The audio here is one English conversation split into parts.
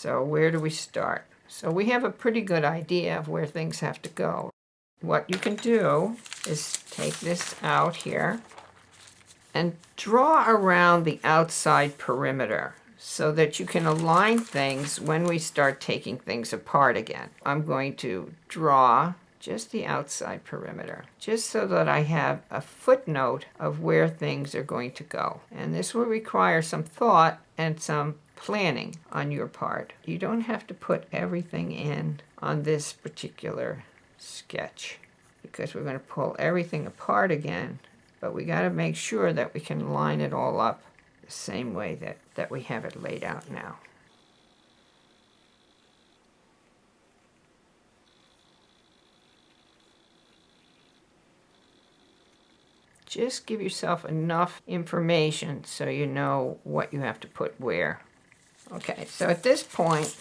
So where do we start? So we have a pretty good idea of where things have to go. What you can do is take this out here and draw around the outside perimeter so that you can align things when we start taking things apart again. I'm going to draw just the outside perimeter, just so that I have a footnote of where things are going to go. And this will require some thought and some planning on your part. You don't have to put everything in on this particular sketch, because we're going to pull everything apart again, but we got to make sure that we can line it all up the same way that we have it laid out now. Just give yourself enough information so you know what you have to put where. Okay, so at this point,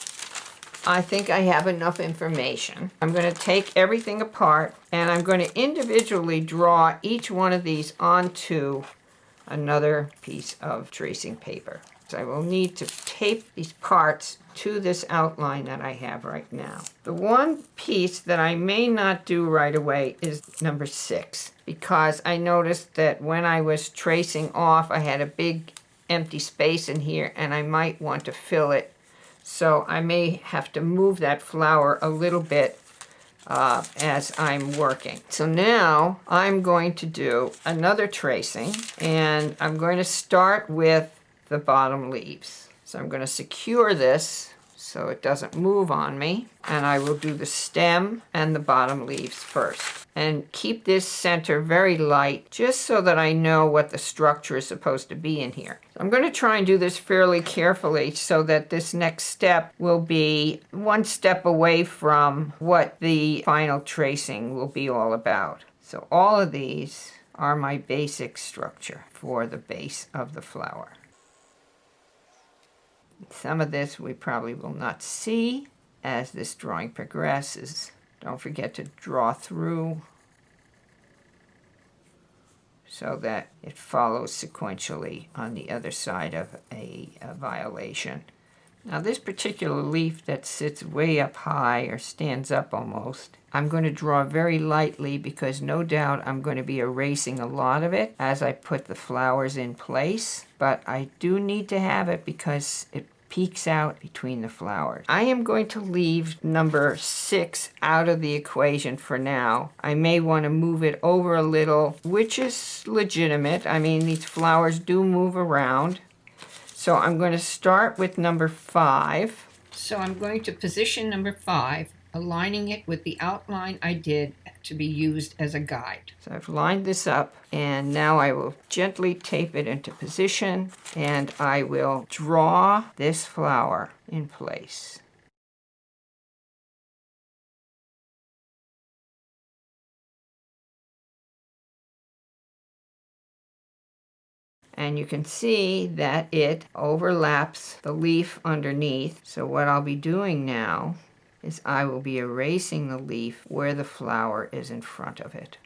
I think I have enough information. I'm going to take everything apart and I'm going to individually draw each one of these onto another piece of tracing paper. So I will need to tape these parts to this outline that I have right now. The one piece that I may not do right away is number 6, because I noticed that when I was tracing off, I had a big empty space in here and I might want to fill it. So I may have to move that flower a little bit as I'm working. So now I'm going to do another tracing, and I'm going to start with the bottom leaves. So I'm going to secure this so it doesn't move on me, and I will do the stem and the bottom leaves first. And keep this center very light, just so that I know what the structure is supposed to be in here. So I'm going to try and do this fairly carefully so that this next step will be one step away from what the final tracing will be all about. So all of these are my basic structure for the base of the flower. Some of this we probably will not see as this drawing progresses. Don't forget to draw through so that it follows sequentially on the other side of a violation. Now this particular leaf that sits way up high or stands up almost, I'm going to draw very lightly because no doubt I'm going to be erasing a lot of it as I put the flowers in place, but I do need to have it because it peeks out between the flowers. I am going to leave number 6 out of the equation for now. I may want to move it over a little, which is legitimate. I mean, these flowers do move around. So I'm going to start with number 5. So I'm going to position number 5, aligning it with the outline I did to be used as a guide. So I've lined this up, and now I will gently tape it into position, and I will draw this flower in place. And you can see that it overlaps the leaf underneath. So what I'll be doing now is I will be erasing the leaf where the flower is in front of it.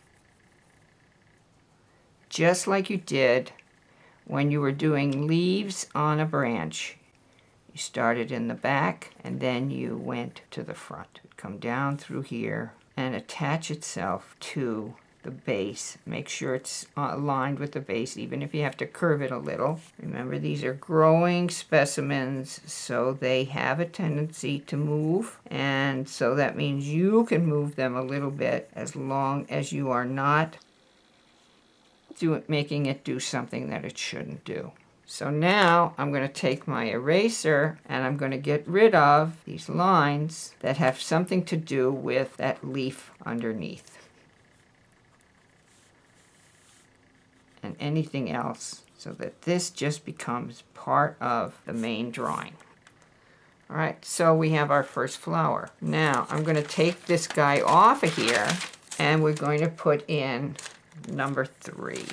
Just like you did when you were doing leaves on a branch. You started in the back and then you went to the front. Come down through here and attach itself to the base. Make sure it's aligned with the base, even if you have to curve it a little. Remember, these are growing specimens, so they have a tendency to move, and so that means you can move them a little bit as long as you are not making it do something that it shouldn't do. So now I'm going to take my eraser and I'm going to get rid of these lines that have something to do with that leaf underneath. And anything else, so that this just becomes part of the main drawing. All right, so we have our first flower. Now I'm going to take this guy off of here and we're going to put in number 3.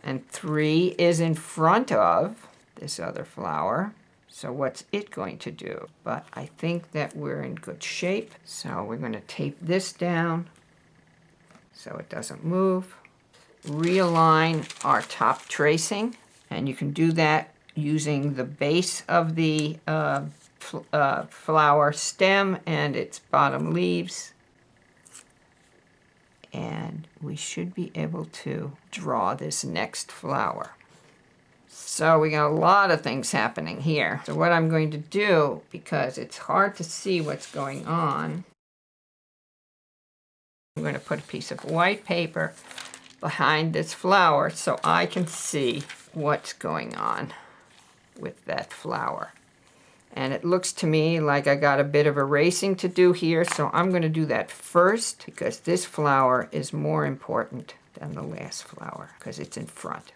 And 3 is in front of this other flower. So what's it going to do? But I think that we're in good shape. So we're going to tape this down so it doesn't move. Realign our top tracing, and you can do that using the base of the flower stem and its bottom leaves. And we should be able to draw this next flower. So we got a lot of things happening here. So what I'm going to do, because it's hard to see what's going on, I'm going to put a piece of white paper behind this flower so I can see what's going on with that flower. And it looks to me like I got a bit of erasing to do here, so I'm going to do that first because this flower is more important than the last flower because it's in front.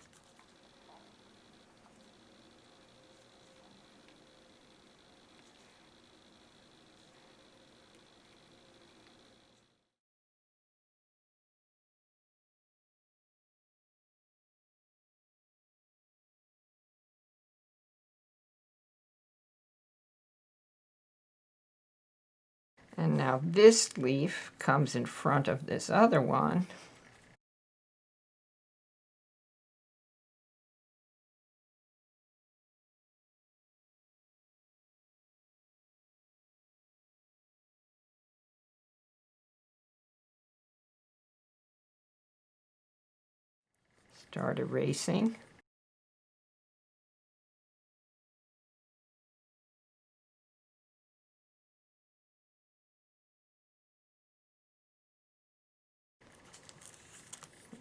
And now this leaf comes in front of this other one. Start erasing.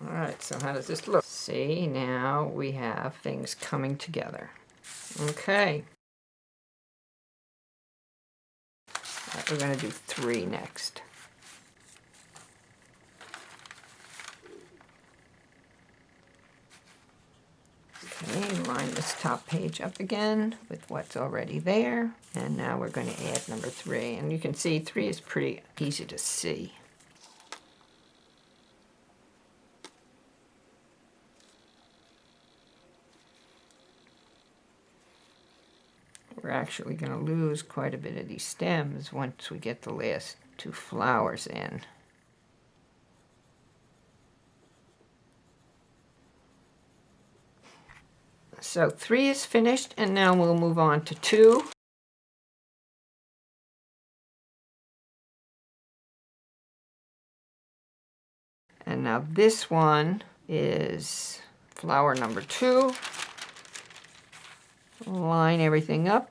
All right, so how does this look? See, now we have things coming together. Okay. All right, we're going to do 3 next. Okay, line this top page up again with what's already there. And now we're going to add number 3. And you can see 3 is pretty easy to see. We're actually going to lose quite a bit of these stems once we get the last 2 flowers in. So 3 is finished, and now we'll move on to 2. And now this one is flower number 2. Line everything up.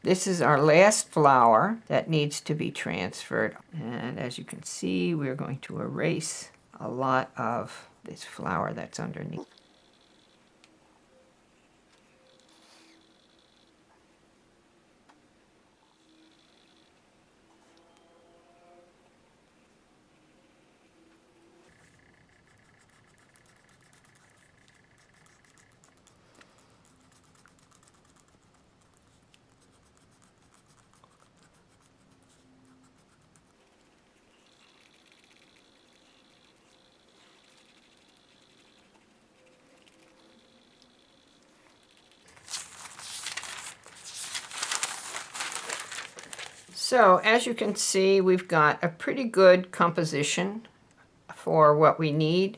This is our last flower that needs to be transferred. And as you can see, we're going to erase a lot of this flower that's underneath. So as you can see, we've got a pretty good composition for what we need.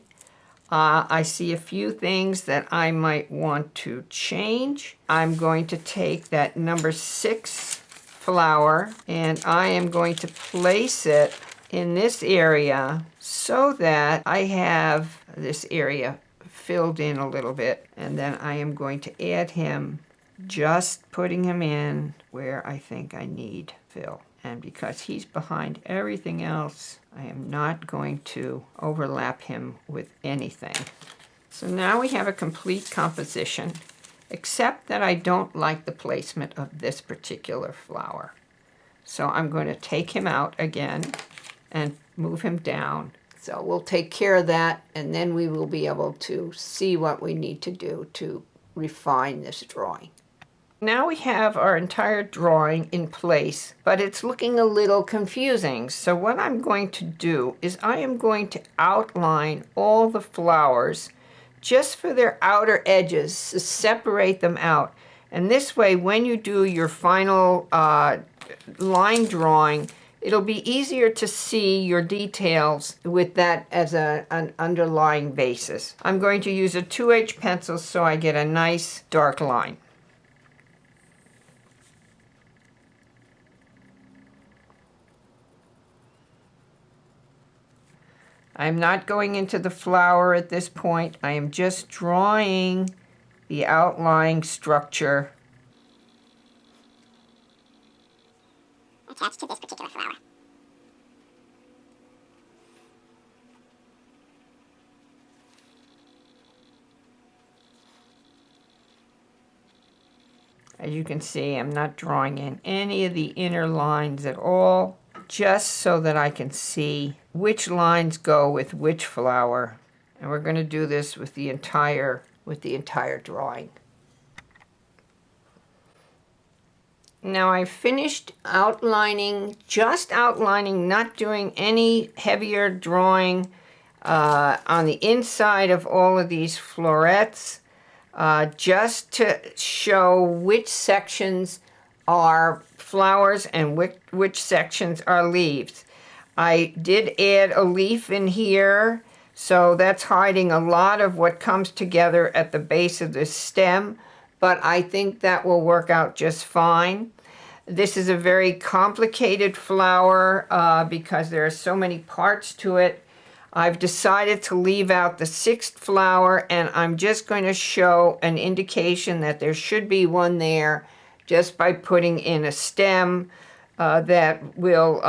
I see a few things that I might want to change. I'm going to take that number 6 flower and I am going to place it in this area so that I have this area filled in a little bit, and then I am going to add him, just putting him in where I think I need fill. And because he's behind everything else, I am not going to overlap him with anything. So now we have a complete composition, except that I don't like the placement of this particular flower. So I'm going to take him out again and move him down. So we'll take care of that, and then we will be able to see what we need to do to refine this drawing. Now we have our entire drawing in place, but it's looking a little confusing. So what I'm going to do is I am going to outline all the flowers just for their outer edges to separate them out. And this way, when you do your final line drawing, it'll be easier to see your details with that as an underlying basis. I'm going to use a 2H pencil so I get a nice dark line. I'm not going into the flower at this point. I am just drawing the outlying structure attached to this particular flower. As you can see, I'm not drawing in any of the inner lines at all, just so that I can see which lines go with which flower. And we're going to do this with the entire drawing. Now I finished outlining, just outlining, not doing any heavier drawing on the inside of all of these florets, just to show which sections are flowers and which sections are leaves. I did add a leaf in here, so that's hiding a lot of what comes together at the base of the stem, but I think that will work out just fine. This is a very complicated flower because there are so many parts to it. I've decided to leave out the sixth flower, and I'm just going to show an indication that there should be one there just by putting in a stem that will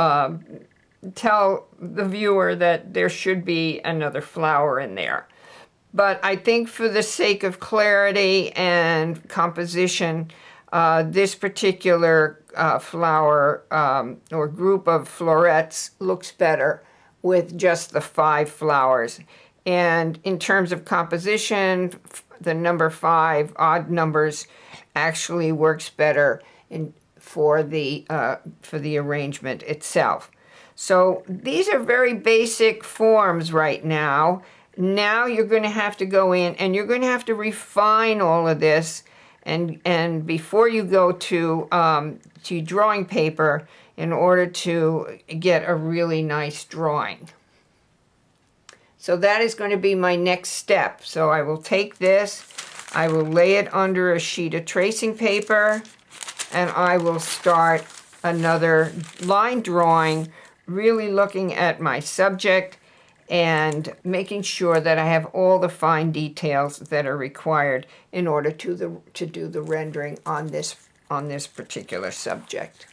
tell the viewer that there should be another flower in there. But I think for the sake of clarity and composition, this particular flower or group of florets looks better with just the 5 flowers. And in terms of composition, the number 5, odd numbers, actually works better for the arrangement itself. So these are very basic forms right now. Now you're going to have to go in and you're going to have to refine all of this, and before you go to drawing paper, in order to get a really nice drawing. So that is going to be my next step. So I will take this, I will lay it under a sheet of tracing paper, and I will start another line drawing, really looking at my subject and making sure that I have all the fine details that are required in order to do the rendering on this particular subject.